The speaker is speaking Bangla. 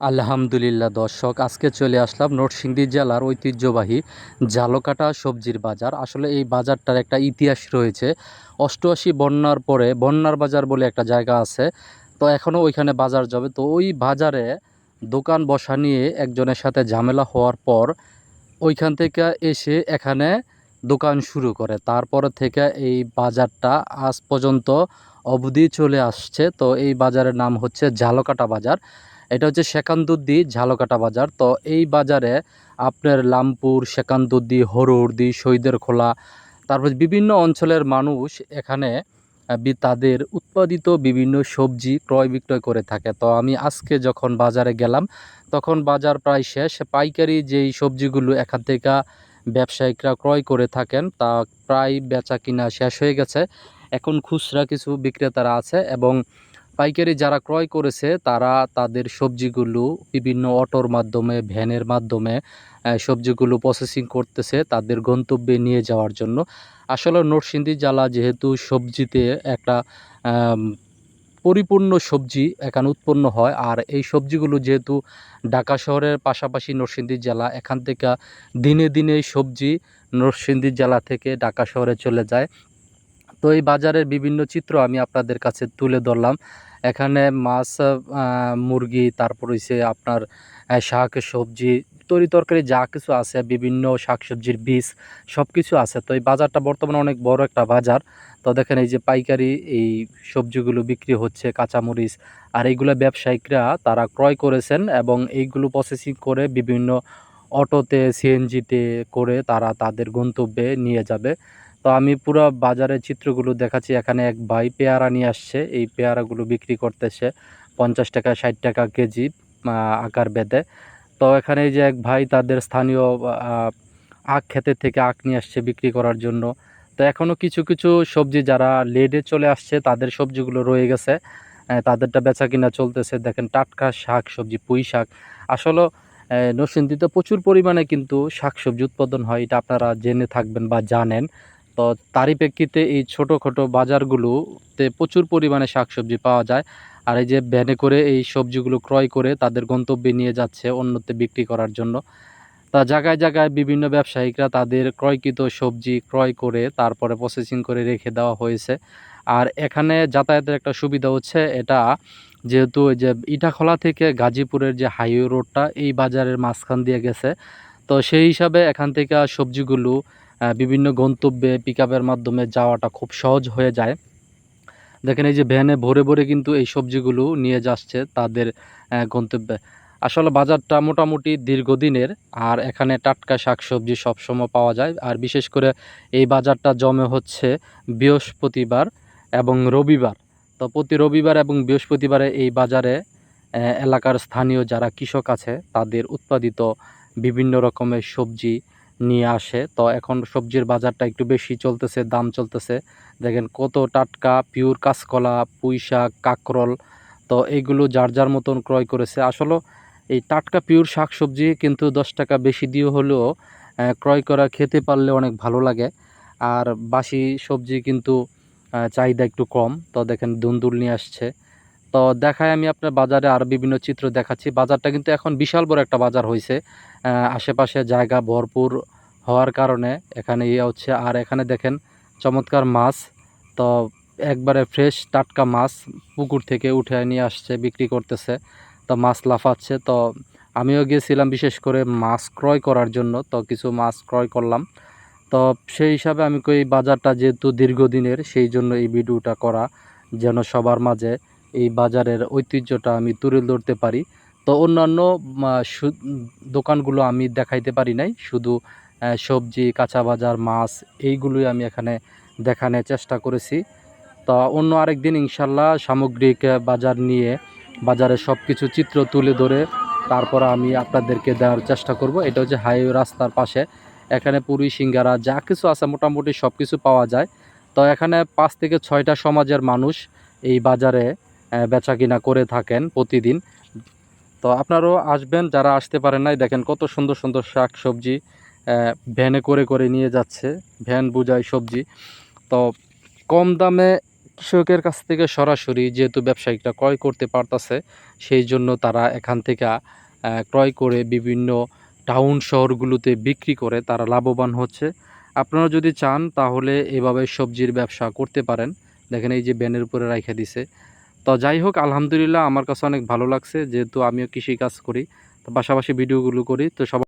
আলহামদুলিল্লাহ দর্শক, আজকে চলে আসলাম নরসিংদী জেলার ঐতিহ্যবাহী ঝালকাটা সবজির বাজার। আসলে এই বাজারটার একটা ইতিহাস রয়েছে। 88 বন্যার পরে বন্যার বাজার বলে একটা জায়গা আছে, তো এখনও ওইখানে বাজার যাবে। তো ওই বাজারে দোকান বসা নিয়ে একজনের সাথে ঝামেলা হওয়ার পর ওইখান থেকে এসে এখানে দোকান শুরু করে। তারপর থেকে এই বাজারটা আজ পর্যন্ত অবধি চলে আসছে। তো এই বাজারের নাম হচ্ছে ঝালকাটা বাজার। এটা হচ্ছে সেকান্দুদ্দি ঝালকাটা বাজার। তো এই বাজারে আপনার লামপুর, সেকান্দুদ্দি, হরুরদি, শহীদের খোলা, তারপর বিভিন্ন অঞ্চলের মানুষ এখানে তাদের উৎপাদিত বিভিন্ন সবজি ক্রয় বিক্রয় করে থাকে। তো আমি আজকে যখন বাজারে গেলাম তখন বাজার প্রায় শেষ। পাইকারি যেই সবজিগুলো এখান থেকে ব্যবসায়িকরা ক্রয় করে থাকেন তা প্রায় বেচা কিনা শেষ হয়ে গেছে। এখন খুচরা কিছু বিক্রেতারা আছে এবং পাইকারি যারা ক্রয় করেছে তারা তাদের সবজিগুলো বিভিন্ন অটোর মাধ্যমে, ভ্যানের মাধ্যমে সবজিগুলো প্রসেসিং করতেছে তাদের গন্তব্যে নিয়ে যাওয়ার জন্য। আসলে নরসিংদী জেলা যেহেতু সবজিতে একটা আম পরিপূর্ণ সবজি এখানে উৎপন্ন হয়, আর এই সবজিগুলো যেহেতু ঢাকা শহরের পাশাপাশি নরসিংদী জেলা, এখান থেকে দিনে দিনে সবজি নরসিংদী জেলা থেকে ঢাকা শহরে চলে যায়। তো এই বাজারের বিভিন্ন চিত্র আমি আপনাদের কাছে তুলে ধরলাম। এখানে মাছ, মুরগি, তারপর হইছে আপনার শাক সবজি, তরিতরকারি যা কিছু আছে, বিভিন্ন শাকসবজির বীজ সব কিছু আছে। তো এই বাজারটা বর্তমানে অনেক বড় একটা বাজার। তো দেখেন এই যে পাইকারি এই সবজিগুলো বিক্রি হচ্ছে, কাঁচামরিচ, আর এইগুলো ব্যবসায়িকরা তারা ক্রয় করেছেন এবং এইগুলো প্রসেসিং করে বিভিন্ন অটোতে, সিএনজিতে করে তারা তাদের গন্তব্যে নিয়ে যাবে। তো আমি পুরো বাজারের চিত্রগুলো দেখাচ্ছি। এখানে এক ভাই পেয়ারা নিয়ে আসছে, এই পেয়ারাগুলো বিক্রি করতেছে 50 টাকা 60 টাকা কেজি আকার ভেদে। তো এখানে এই যে এক ভাই তাদের স্থানীয় আখ ক্ষেতের থেকে আখ নিয়ে আসছে বিক্রি করার জন্য। তো এখনও কিছু কিছু সবজি যারা লেডে চলে আসছে তাদের সবজিগুলো রয়ে গেছে, তাদেরটা বেচা কিনা চলতেছে। দেখেন টাটকা শাক সবজি, পুঁই শাক। আসলে নরসিংদীতে প্রচুর পরিমাণে কিন্তু শাকসবজি উৎপাদন হয়, এটা আপনারা জেনে থাকবেন বা জানেন। তো তারই প্রেক্ষিতে এই ছোটোখাটো বাজারগুলোতে প্রচুর পরিমাণে শাকসবজি পাওয়া যায়। আর এই যে ভ্যানে করে এই সবজিগুলো ক্রয় করে তাদের গন্তব্যে নিয়ে যাচ্ছে অন্যত্র বিক্রি করার জন্য। তা জায়গায় জায়গায় বিভিন্ন ব্যবসায়িকরা তাদের ক্রয়কৃত সবজি ক্রয় করে তারপরে প্রসেসিং করে রেখে দেওয়া হয়েছে। আর এখানে যাতায়াতের একটা সুবিধা হচ্ছে, এটা যেহেতু ওই যে ইটাখলা থেকে গাজীপুরের যে হাইওয়ে রোডটা এই বাজারের মাঝখান দিয়ে গেছে, তো সেই হিসাবে এখান থেকে সবজিগুলো বিভিন্ন গন্তব্যে পিকআপের মাধ্যমে যাওয়াটা খুব সহজ হয়ে যায়। দেখেন এই যে ভ্যানে ভরে ভরে কিন্তু এই সবজিগুলো নিয়ে যাচ্ছে তাদের গন্তব্যে। আসলে বাজারটা মোটামুটি দীর্ঘদিনের, আর এখানে টাটকা শাকসবজি সবসময় পাওয়া যায়। আর বিশেষ করে এই বাজারটা জমে হচ্ছে বৃহস্পতিবার এবং রবিবার। তো প্রতি রবিবার এবং বৃহস্পতিবারে এই বাজারে এলাকার স্থানীয় যারা কৃষক আছে তাদের উৎপাদিত বিভিন্ন রকমের সবজি নিয়ে আসে। তো এখন সবজির বাজারটা একটু বেশি চলতেছে, দাম চলতেছে। দেখেন কত টাটকা পিওর কাঁচকলা, পুঁই শাক, কাঁকরোল। তো এইগুলো যার যার মতন ক্রয় করেছে। আসলে এই টাটকা পিওর শাক সবজি কিন্তু 10 টাকা বেশি দিয়ে হলেও ক্রয় করা খেতে পারলে অনেক ভালো লাগে। আর বাসি সবজি কিন্তু চাহিদা একটু কম। তো দেখেন দুন্দুল নিয়ে আসছে। তো দেখায় আমি আপনার বাজারে আরও বিভিন্ন চিত্র দেখাচ্ছি। বাজারটা কিন্তু এখন বিশাল বড় একটা বাজার হয়েছে, আশেপাশে জায়গা ভরপুর হওয়ার কারণে এখানে ইয়ে হচ্ছে। আর এখানে দেখেন চমৎকার মাছ, তো একবারে ফ্রেশ টাটকা মাছ পুকুর থেকে উঠে নিয়ে আসছে বিক্রি করতেছে। তো মাছ লাফাচ্ছে। তো আমিও গিয়েছিলাম বিশেষ করে মাছ ক্রয় করার জন্য, তো কিছু মাছ ক্রয় করলাম। তো সেই হিসাবে আমি এই বাজারটা যেহেতু দীর্ঘদিনের, সেই জন্য এই ভিডিওটা করা, যেন সবার মাঝে এই বাজারের ঐতিহ্যটা আমি তুলে ধরতে পারি। তো অন্যান্য দোকানগুলো আমি দেখাইতে পারি নাই, শুধু সবজি, কাঁচা বাজার, মাছ এইগুলোই আমি এখানে দেখানোর চেষ্টা করেছি। তো অন্য আরেক দিন ইনশাল্লাহ সামগ্রিক বাজার নিয়ে বাজারের সব কিছু চিত্র তুলে ধরে তারপর আমি আপনাদেরকে দেওয়ার চেষ্টা করব। এটা হচ্ছে হাইওয়ে রাস্তার পাশে, এখানে পুরি, সিঙ্গারা যা কিছু আছে মোটামুটি সব কিছু পাওয়া যায়। তো এখানে 5 থেকে 6টা সমাজের মানুষ এই বাজারে বেচা কিনা করে থাকেন প্রতিদিন। তো আপনারাও আসবেন যারা আসতে পারেন নাই। দেখেন কত সুন্দর সুন্দর শাক সবজি ভ্যানে করে করে নিয়ে যাচ্ছে, ভ্যান বোঝায় সবজি। তো কম দামে কৃষকের কাছ থেকে সরাসরি যেহেতু ব্যবসায়িকরা ক্রয় করতে পারতাছে, সেই জন্য তারা এখান থেকে ক্রয় করে বিভিন্ন টাউন শহরগুলোতে বিক্রি করে তারা লাভবান হচ্ছে। আপনারা যদি চান তাহলে এভাবে সবজির ব্যবসা করতে পারেন। দেখেন এই যে ব্যানের উপরে রাইখা দিছে। তো যাই হোক, আলহামদুলিল্লাহ আমার কাছে অনেক ভালো লাগছে, যেহেতু আমিও কৃষিকাজ করি, তো পাশাপাশি ভিডিওগুলো করি। তো সবাই